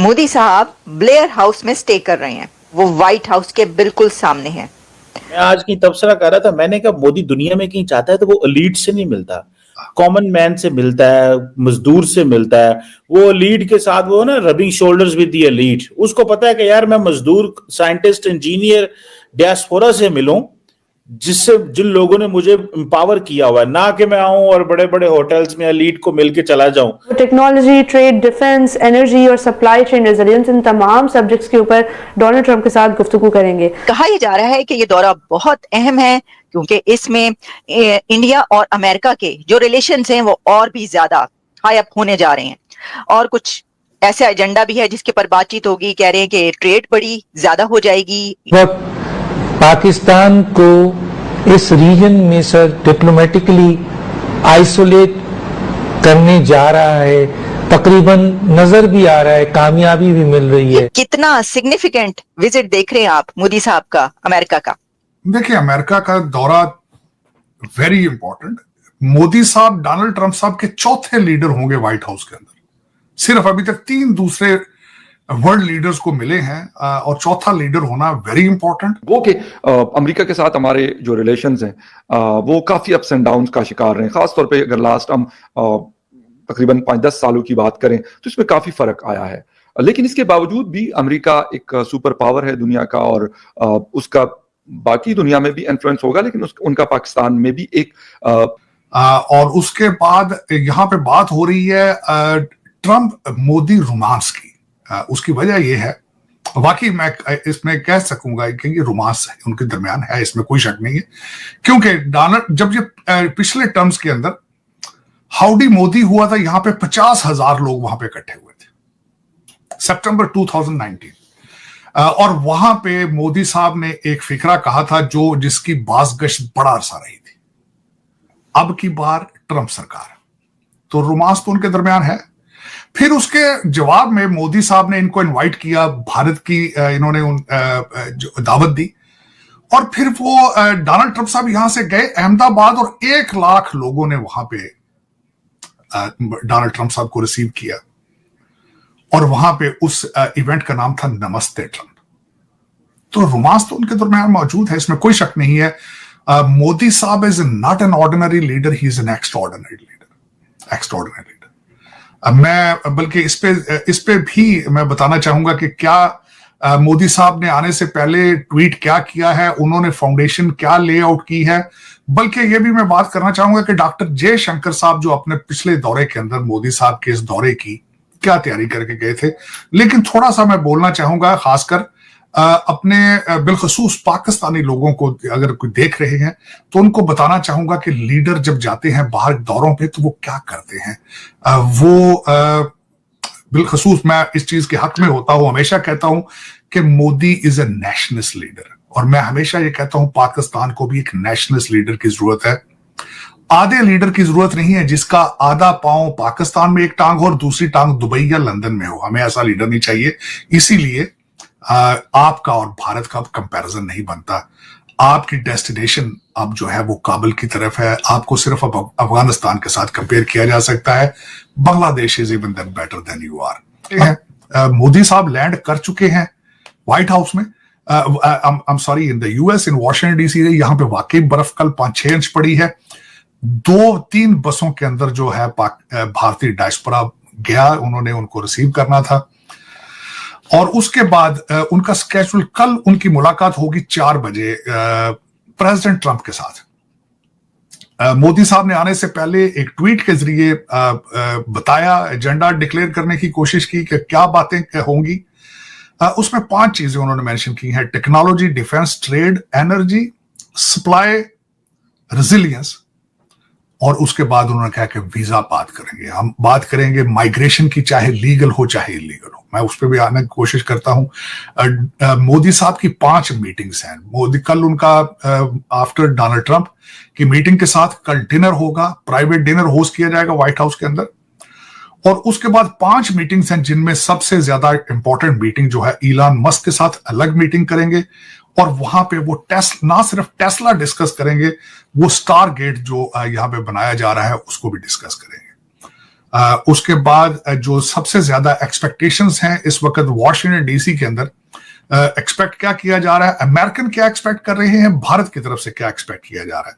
मोदी साहब Blair house में stay कर रहे हैं, वो व्हाइट हाउस के बिल्कुल सामने है। मैं आज की तबसरा कर रहा था, मैंने कहा मोदी दुनिया में कहीं जाता है तो वो एलीट से नहीं मिलता, कॉमन मैन से मिलता है, मजदूर से मिलता है। वो एलीट के साथ वो ना rubbing shoulders with the elite, उसको पता है कि यार मैं मजदूर, साइंटिस्ट, इंजीनियर, डियास्पोरा से मिलूं, जिससे जिन लोगों ने मुझे एम्पावर किया हुआ है, ना कि मैं आऊं और बड़े बड़े होटल्स में एलीट को मिलके चला जाऊं। टेक्नोलॉजी, ट्रेड, डिफेंस, एनर्जी और सप्लाई चेन रेजिलियंस, इन तमाम सब्जेक्ट्स के ऊपर डोनाल्ड ट्रंप के साथ गुफ्तगू करेंगे। कहा यह जा रहा है कि ये दौरा बहुत अहम है क्योंकि इसमें इंडिया और अमेरिका के जो रिलेशंस हैं वो और भी ज्यादा हाई अप होने जा रहे हैं, और कुछ ऐसा एजेंडा भी है जिसके पर बातचीत होगी। कह रहे हैं कि ट्रेड बड़ी ज्यादा हो जाएगी। पाकिस्तान को इस रीजन में सर डिप्लोमेटिकली आइसोलेट करने जा रहा है, तकरीबन नजर भी आ रहा है, कामयाबी भी मिल रही है। कितना सिग्निफिकेंट विजिट देख रहे हैं आप मोदी साहब का अमेरिका का? देखिए, अमेरिका का दौरा वेरी इंपॉर्टेंट। मोदी साहब डोनाल्ड ट्रंप साहब के चौथे लीडर होंगे व्हाइट हाउस के अंदर। सिर्फ अभी तक 3 दूसरे वर्ल्ड लीडर्स को मिले हैं और चौथा लीडर होना वेरी इंपॉर्टेंट। वो कि अमेरिका के साथ हमारे जो रिलेशंस हैं वो काफी अप्स एंड डाउन्स का शिकार रहे हैं। खासतौर पे अगर लास्ट हम तकरीबन 5-10 सालों की बात करें तो इसमें काफी फर्क आया है। लेकिन इसके बावजूद भी अमेरिका एक सुपर पावर है दुनिया का, और उसका बाकी दुनिया में भी इन्फ्लुएंस होगा, लेकिन उनका पाकिस्तान में भी एक और उसके बाद यहाँ पे बात हो रही है ट्रंप मोदी रोमांस की। उसकी वजह यह है, वाकई मैं इसमें कह सकूंगा कि ये रोमांस है उनके दरमियान है, इसमें कोई शक नहीं है। क्योंकि डोनाल्ड जब ये पिछले टर्म्स के अंदर हाउडी मोदी हुआ था, यहां पे 50,000 लोग वहां पे इकट्ठे हुए थे सितंबर 2019, और वहां पे मोदी साहब ने एक फिक्रा कहा था जिसकी बाज़गश्त बड़ा अरसा रही थी। अब की बार ट्रंप सरकार, तो रोमांस तो उनके दरमियान है। फिर उसके जवाब में मोदी साहब ने इनको इनवाइट किया, भारत की इन्होंने दावत दी, और फिर वो डोनाल्ड ट्रंप साहब यहां से गए अहमदाबाद, और 1 लाख लोगों ने वहां पे डोनाल्ड ट्रंप साहब को रिसीव किया, और वहां पे उस इवेंट का नाम था नमस्ते ट्रंप। तो रोमांस तो उनके दरमियान मौजूद है, इसमें कोई शक नहीं है। मोदी साहब is not an ordinary leader, he is an extraordinary leader. मैं बल्कि इस पे भी मैं बताना चाहूंगा कि क्या मोदी साहब ने आने से पहले ट्वीट क्या किया है, उन्होंने फाउंडेशन क्या लेआउट की है। बल्कि ये भी मैं बात करना चाहूंगा कि डॉक्टर जयशंकर साहब जो अपने पिछले दौरे के अंदर मोदी साहब के इस दौरे की क्या तैयारी करके गए थे। लेकिन थोड़ा सा मैं बोलना चाहूंगा, खासकर अपने बिलखसूस पाकिस्तानी लोगों को अगर कोई देख रहे हैं तो उनको बताना चाहूंगा कि लीडर जब जाते हैं बाहर दौरों पे तो वो क्या करते हैं। वो बिलखसूस मैं इस चीज के हक में होता हूं, हमेशा कहता हूं कि Modi is a nationalist leader, और मैं हमेशा ये कहता हूं पाकिस्तान को भी एक नेशनलिस्ट लीडर की जरूरत है। आधे लीडर की जरूरत नहीं है जिसका आधा पांव पाकिस्तान में एक टांग हो और दूसरी टांग दुबई या लंदन में हो। हमें ऐसा लीडर नहीं चाहिए। इसीलिए आपका और भारत का कंपैरिजन नहीं बनता। आपकी डेस्टिनेशन अब जो है वो काबुल की तरफ है, आपको सिर्फ अब अफगानिस्तान के साथ कंपेयर किया जा सकता है। Bangladesh is even better than you are. Modi साहब लैंड कर चुके हैं व्हाइट हाउस में, I'm sorry, in the US, in Washington DC. यहाँ पे वाकई बर्फ कल 5-6 इंच पड़ी है। 2-3 बसों के अंदर जो है भारतीय डायस्पोरा गया, उन्होंने उनको रिसीव करना था, और उसके बाद उनका स्केड्यूल, कल उनकी मुलाकात होगी 4 बजे प्रेसिडेंट ट्रंप के साथ। मोदी साहब ने आने से पहले एक ट्वीट के जरिए बताया, एजेंडा डिक्लेयर करने की कोशिश की कि क्या बातें होंगी। उसमें 5 चीजें उन्होंने मेंशन की हैं: technology, defence, trade, energy, supply, resilience, और उसके बाद उन्होंने कहा कि वीजा बात करेंगे, हम बात करेंगे माइग्रेशन की, चाहे लीगल हो चाहे इलीगल हो। मैं उस पर भी आने की कोशिश करता हूं। मोदी साहब की 5 मीटिंग्स हैं। मोदी कल उनका आफ्टर डोनाल्ड ट्रंप की मीटिंग के साथ कल डिनर होगा, प्राइवेट डिनर होस्ट किया जाएगा व्हाइट हाउस के अंदर, और उसके बाद 5 मीटिंग्स हैं जिनमें सबसे ज्यादा इंपॉर्टेंट मीटिंग जो है इलॉन मस्क के साथ अलग मीटिंग करेंगे, और वहां पे वो ना सिर्फ टेस्ला डिस्कस करेंगे, वो स्टार गेट जो यहाँ पे बनाया जा रहा है उसको भी डिस्कस करेंगे। उसके बाद जो सबसे ज्यादा एक्सपेक्टेशंस हैं इस वक्त वॉशिंगटन डीसी के अंदर, एक्सपेक्ट क्या किया जा रहा है, अमेरिकन क्या एक्सपेक्ट कर रहे हैं, भारत की तरफ से क्या एक्सपेक्ट किया जा रहा है।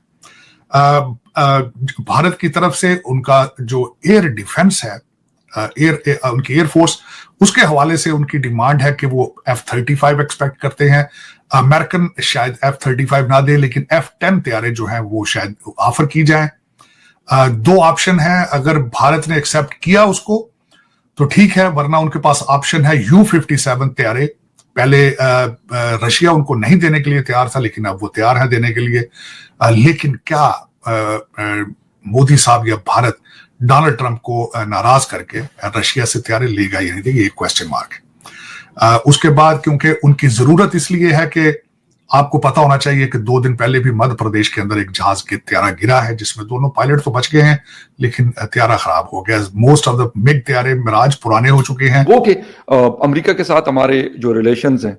भारत की तरफ से उनका जो एयर डिफेंस है, उनकी एयरफोर्स, उसके हवाले से उनकी डिमांड है कि वो F-35 एक्सपेक्ट करते हैं। अमेरिकन शायद F-35 ना दे, लेकिन F-10 तैयारे जो हैं वो शायद ऑफर की जाए। दो ऑप्शन है, अगर भारत ने एक्सेप्ट किया उसको तो ठीक है, वरना उनके पास ऑप्शन है U-57 तैयारे। पहले रशिया उनको नहीं देने के लिए तैयार था, लेकिन अब वो तैयार है देने के लिए। लेकिन क्या मोदी साहब या भारत डोनाल्ड ट्रंप को नाराज करके रशिया से तैयारी लेगा या नहीं देगा, ये क्वेश्चन मार्क है। उसके बाद क्योंकि उनकी जरूरत इसलिए है कि आपको पता होना चाहिए कि 2 दिन पहले भी मध्य प्रदेश के अंदर एक जहाज के तैयारा गिरा है, जिसमें दोनों पायलट तो बच गए हैं, लेकिन तैयारा खराब हो गया। मोस्ट ऑफ द मिग तैयारे मिराज पुराने हो चुके हैं। वो कि अमेरिका के साथ हमारे जो रिलेशंस हैं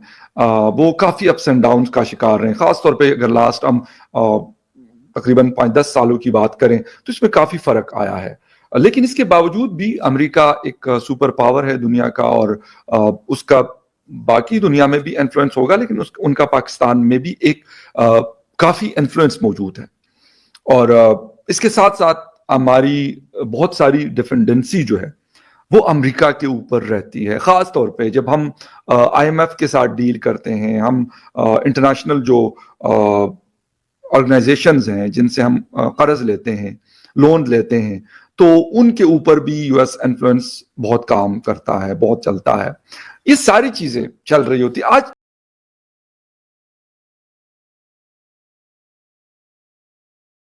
वो काफी अप्स एंड डाउन्स का शिकार रहे हैं। खासतौर पे अगर लास्ट हम तकरीबन 5-10 सालों की बात करें तो इसमें काफी फर्क आया है। लेकिन इसके बावजूद भी अमेरिका एक सुपर पावर है दुनिया का, और उसका बाकी दुनिया में भी इन्फ्लुएंस होगा, लेकिन उनका पाकिस्तान में भी एक काफी इन्फ्लुएंस मौजूद है। और इसके साथ साथ हमारी बहुत सारी डिपेंडेंसी जो है वो अमेरिका के ऊपर रहती है। खास तौर पे जब हम IMF के साथ डील करते हैं, हम इंटरनेशनल जो ऑर्गेनाइजेशंस हैं जिनसे हम कर्ज लेते हैं, लोन लेते हैं, तो उनके ऊपर भी US इन्फ्लुएंस बहुत काम करता है, बहुत चलता है। ये सारी चीजें चल रही होती। आज